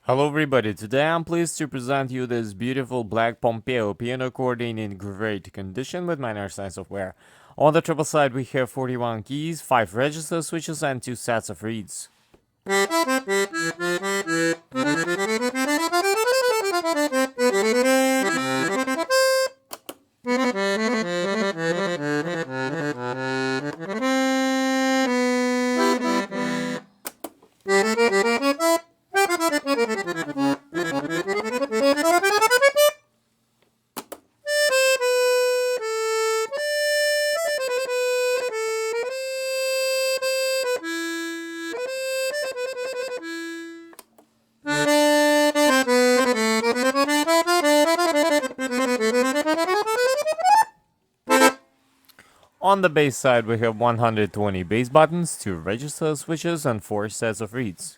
Hello everybody, today I'm pleased to present you this beautiful black Pompeo piano accordion in great condition with minor signs of wear. On the treble side we have 41 keys, 5 register switches and 2 sets of reeds. On the bass side we have 120 bass buttons, 2 register switches and 4 sets of reeds.